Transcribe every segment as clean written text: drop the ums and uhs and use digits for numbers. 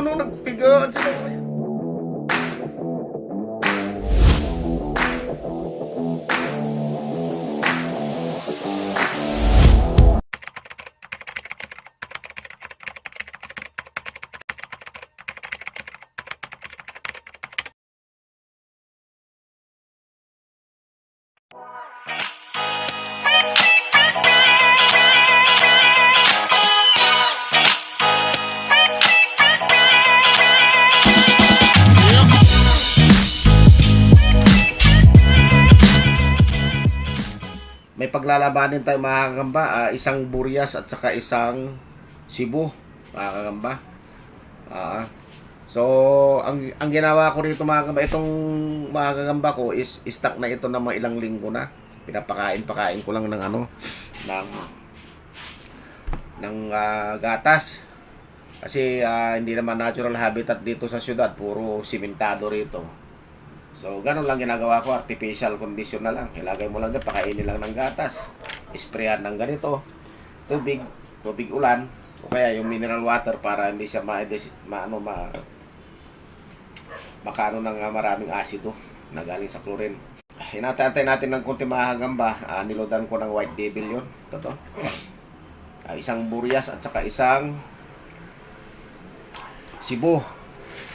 no, nagpigaan sila. May paglalabanin tayo mga kagamba, isang Burias at saka isang Cebu mga kagamba. So ang ginawa ko rito mga kagamba, itong mga kagamba ko is stock na ito na mga ilang linggo na. Pinapakain ko lang ng gatas. Kasi hindi naman natural habitat dito sa syudad, puro simentado rito. So, ganun lang ginagawa ko, artificial condition na lang. Ilagay mo lang dyan, pakainin lang ng gatas. Sprayan ng ganito. Tubig ulan, o kaya yung mineral water para hindi siya makaano ng maraming asido na galing sa chlorine. Hinatantay natin ng konti mga kagamba. Nilodan ko ng white devil yun. Ito. Isang Burias at saka isang Cebu.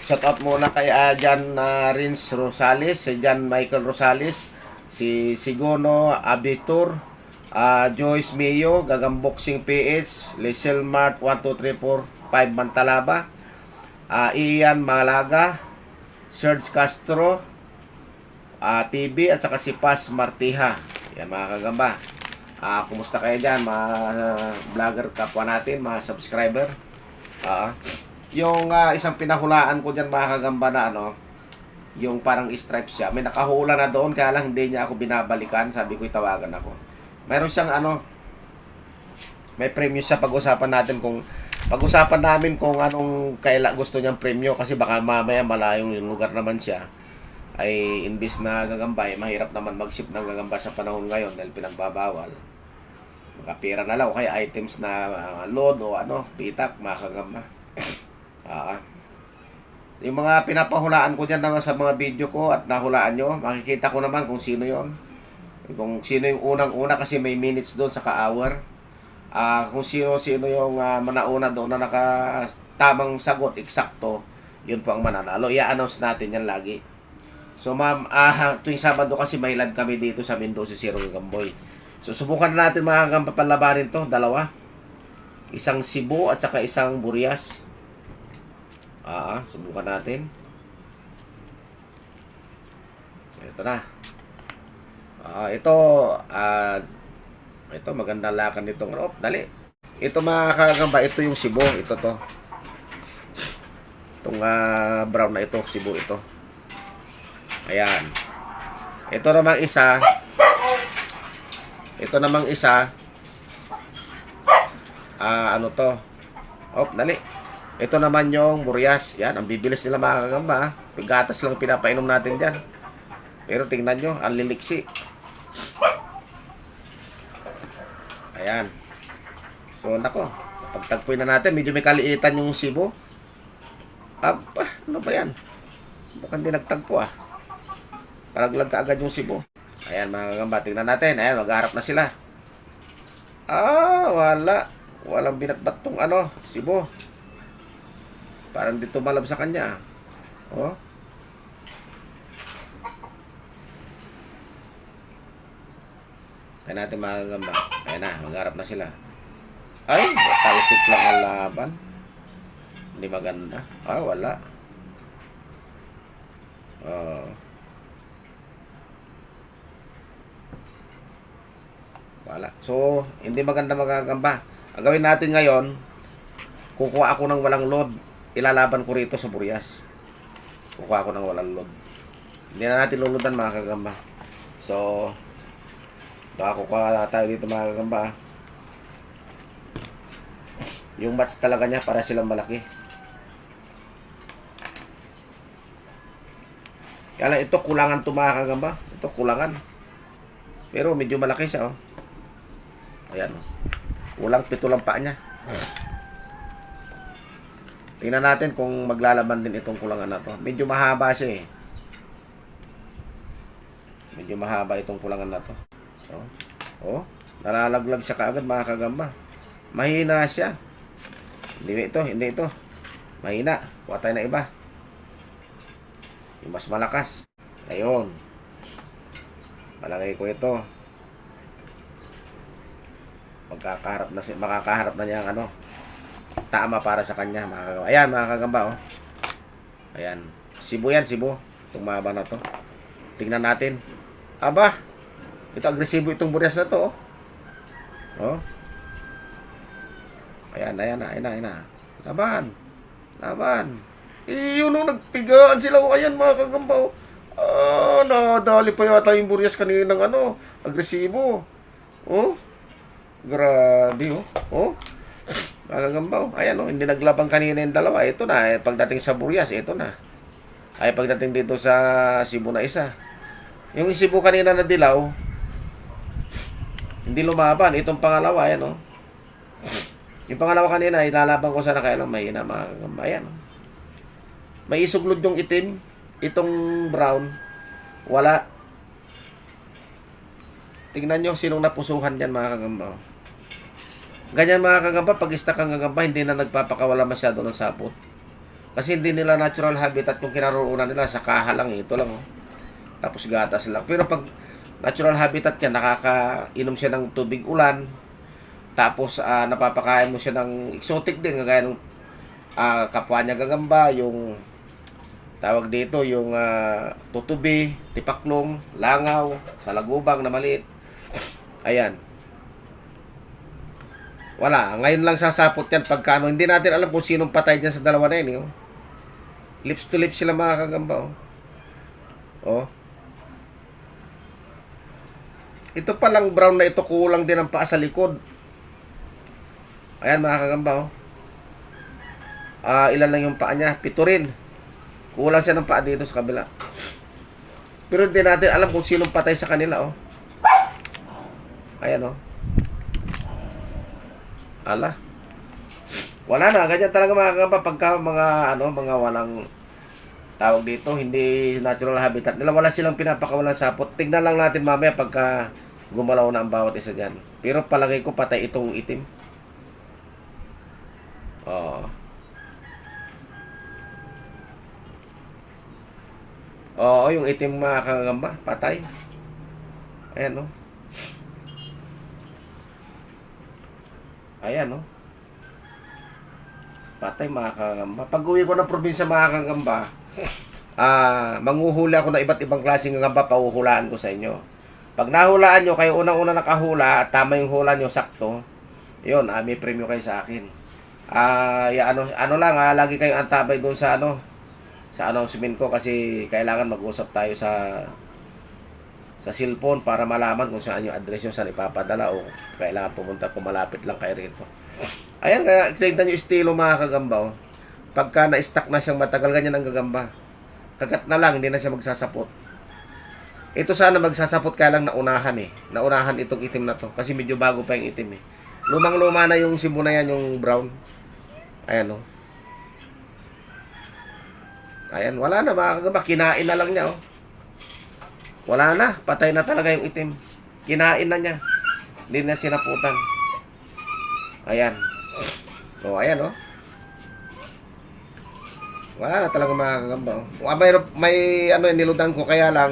Shout out muna kay Jan Rins Rosales, si Jan Michael Rosales, si Sigono Abitur, Joyce Mayo, Gagamboxing PH, Lisel Mart 1234 5 Mantalaba, Ian Malaga, Serge Castro, TV at saka si Paz Martiha. Yan mga kagamba. Kumusta kayo dyan mga vlogger kapwa natin, mga subscriber? Yung isang pinahulaan ko dyan mga kagamba na yung parang stripes siya. May nakahula na doon, kaya lang hindi niya ako binabalikan. Sabi ko itawagan ako. Mayroon siyang may premyo siya. Pag-usapan namin kung anong gusto niyang premyo. Kasi baka mamaya malayong yung lugar naman siya. Ay imbis na gagamba, mahirap naman mag-ship ng gagamba sa panahon ngayon dahil pinagbabawal. Makapira na lang o kaya items na load o pitak mga kagamba. Yung mga pinapahulaan ko dyan naman sa mga video ko at nahulaan nyo, makikita ko naman kung sino yon, kung sino yung unang-una kasi may minutes doon sa ka-hour. Kung sino yung manauna doon na nakatamang sagot, eksakto, yun po ang mananalo. I-announce natin yan lagi. So ma'am, tuwing Sabado kasi may live kami dito sa Mendoza Zero Gamboy. So subukan natin mga kagamba palabanin to, dalawa. Isang Cebu at saka isang Burias. Subukan natin. Ito na. Ito magandang lakan nitong dali. Ito mga kagamba, ito yung Cebu, ito to. Itong brown na ito, Cebu ito. Ayan. Ito namang isa. Ano to? Dali. Ito naman yung Burias. Yan, ang bibilis nila mga kagamba. Gatas lang pinapainom natin dyan. Pero tingnan nyo, ang liliksi. Ayan. So, nako. Pagtagpuin na natin, medyo may kaliitan yung Cebu. Ano ba yan? Mukhang di nagtagpo Palaglag ka agad yung Cebu. Ayan mga kagamba, tingnan natin. Ayan, mag-harap na sila. Wala. Walang binatbat tong Cebu. Parang dito malab sa kanya. Kaya natin mga kagamba. Ayan na, magharap na sila. Ay, talsik lang ang laban. Hindi maganda. Wala. Wala. So, hindi maganda mga kagamba. Ang gawin natin ngayon, kukuha ako ng walang load. Ilalaban ko rito sa Burias. Kukuha ako ng walang load. Hindi na natin luludan mga kagamba. So, baka kukuha tayo dito mga kagamba. Yung match talaga niya para silang malaki. Kaya lang ito kulangan to mga kagamba. Ito kulangan. Pero medyo malaki siya Ayan Kulang 7 lang paa niya. Tingnan natin kung maglalaman din itong kulangan na to. Medyo mahaba siya eh. Medyo mahaba itong kulangan na to. Oh, nalalaglag siya kaagad mga kagamba. Mahina siya. Hindi ito. Mahina. Kuha tayo na iba. Yung mas malakas. Ayun. Malagay ko ito. Makakaharap na niya ang tama para sa kanya mga kagamba. Ayan mga kagamba oh. Ayan. Sibo yan, sibo. Itong mahaba na to. Tingnan natin. Aba. Ito agresibo itong buryas na to oh. Ayan na. Laban. Yun nagpigaan sila oh. Ayan mga kagamba oh. Nadali pa yata yung buryas kaninang agresibo. Oh. Grabe oh. Mga kagamba oh. Ayan oh, hindi naglabang kanina yung dalawa. Ito na, pagdating sa buryas, ito na. Ay pagdating dito sa sibo na isa. Yung sibo kanina na dilaw, hindi lumaban. Itong pangalawa, ayan oh. Yung pangalawa kanina, ilalaban ko sana kaya mahina mga kagamba. Ayan oh. May isuglod yung itim. Itong brown, wala. Tingnan nyo sinong napusuhan dyan mga kagamba. Ganyan mga kagamba, pag istak ang kagamba, hindi na nagpapakawala masyado ng sapot. Kasi hindi nila natural habitat yung kinaroonan nila. Sa kaha lang, ito lang oh. Tapos gatas lang. Pero pag natural habitat niya, nakakainom siya ng tubig ulan. Tapos napapakain mo siya ng exotic din, kagaya ng kapwa niya gagamba, yung tawag dito, yung tutubi, tipaklong, langaw, salagubang na maliit. Ayan. Wala. Ngayon lang sasapot yan pagka hindi natin alam kung sinong patay dyan sa dalawa na yun. Oh. Lips to lips sila mga kagamba. Oh. Ito palang brown na ito, kulang din ang paa sa likod. Ayan mga kagamba. Ilan lang yung paa niya? 7 rin. Kulang siya ng paa dito sa kabila. Pero hindi natin alam kung sinong patay sa kanila. Ayan Ala. Wala na, ganyan talaga mga kagamba pagka mga walang tawag dito, hindi natural habitat nila, wala silang pinapakawalan sapot. Tingnan lang natin mamaya pagka gumalaw na ang bawat isa dyan. Pero palagay ko patay itong itim. Oo, yung itim mga kagamba, patay. Ayan Ayan patay mga kagamba. Pag uwi ko ng probinsya mga kagamba, manghuhula ako ng iba't ibang klaseng gagamba, pahuhulaan ko sa inyo. Pag nahulaan nyo, kayo unang-una nakahula at tama yung hula nyo sakto, yun, may premyo kayo sa akin. Lagi kayong antabay doon sa announcement ko kasi kailangan mag-usap tayo sa cellphone para malaman kung saan yung address yung saan ipapadala o kailangan pumunta kung malapit lang kayo rito. Ayan, kaya tignan yung estilo mga kagamba. Pagka na-stack na siyang matagal, ganyan ang gagamba. Kagat na lang, hindi na siya magsasapot. Ito sana magsasapot kaya lang naunahan Naunahan itong itim na to kasi medyo bago pa yung itim Lumang-luma na yung sibo na yan, yung brown. Ayan Ayan, wala na mga kagamba. Kinain na lang niya Wala na, patay na talaga yung itim. Kinain na niya. Hindi na sinaputan. Ayan. Ayan Wala na talaga mga kagamba May niludan ko kaya lang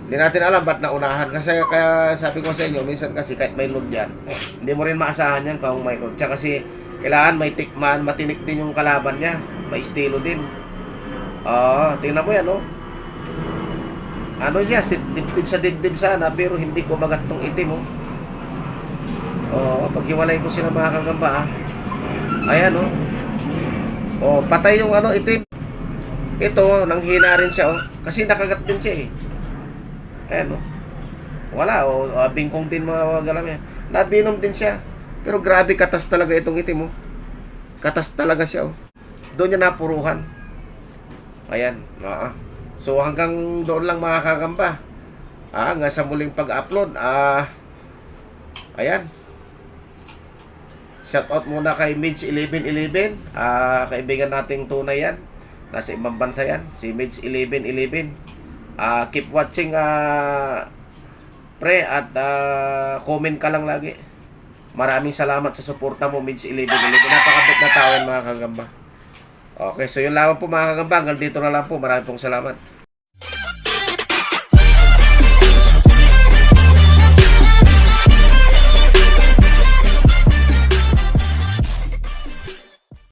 hindi natin alam ba't naunahan. Kasi kaya sabi ko sa inyo, minsan kasi kahit may load yan, hindi mo rin maasahan yan kung may load. Tsaka kasi kailangan may tikman, matinik din yung kalaban niya. May estilo din. Tingnan mo yan siya, dibdib sa dibdib sana, pero hindi ko magat tong itim paghiwalay ko sila mga kagamba ayan patay yung itim. Ito, nanghina rin siya kasi nakagat din siya ayan wala bingkong din mga galam niya. Nabinom din siya, pero grabe katas talaga itong itim katas talaga siya doon niya napuruhan. Ayan so hanggang doon lang mga kagamba hanggang sa muling pag-upload ayan. Shout out muna kay Mids 1111. Kaibigan nating tunay yan. Nasa ibang bansa yan. Si Mids 1111. Keep watching, pre, at comment ka lang lagi. Maraming salamat sa suporta mo, Mids 1111. Napakabit na tao yan, mga kagamba. Okay, so yun lamang po, mga kagamba. Hanggang dito na lang po. Maraming pong salamat.